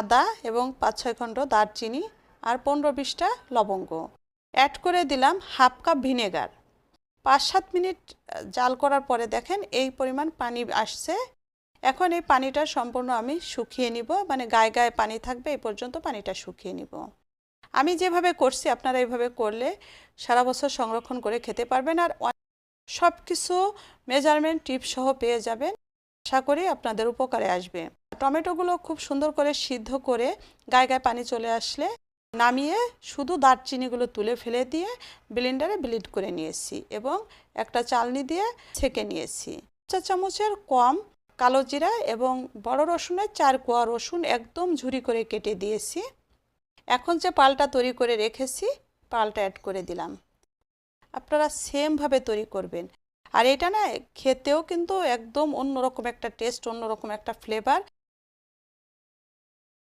আদা এবং 5-6 খণ্ড দারচিনি আর 15-20টা লবঙ্গ অ্যাড করে দিলাম। Half cup vinegar. 5-7 মিনিট জাল করার পরে দেখেন এই পরিমাণ পানি আসছে। এখন এই পানিটা সম্পূর্ণ আমি শুকিয়ে নিব, মানে গায়ে গায়ে পানি থাকবে, এই পর্যন্ত পানিটা শুকিয়ে নিব। আমি যেভাবে করছি আপনারা এইভাবে করলে সারা বছর সংরক্ষণ করে খেতে পারবেন আর সব কিছু মেজারমেন্ট টিপ সহ পেয়ে যাবেন। আশা করি আপনাদের উপকারে আসবে। টমেটোগুলো খুব সুন্দর করে সিদ্ধ করে গায়ে গায়ে পানি চলে আসলে নামিয়ে শুধু দারচিনিগুলো তুলে ফেলে দিয়ে ব্লেন্ডারে ব্লেন্ড করে নিয়েছি এবং একটা চালনি দিয়ে ছেঁকে নিয়েছি। 1 চা চামচের কম কালো জিরা এবং বড় রসুনের 4 কোয়া রসুন একদম ঝুরি করে কেটে দিয়েছি। এখন যে পালটা তৈরি করে রেখেছি পালটা অ্যাড করে দিলাম। আপনারা সেমভাবে তৈরি করবেন। আর এটা না খেতেও কিন্তু একদম অন্যরকম একটা টেস্ট, অন্যরকম একটা ফ্লেভার।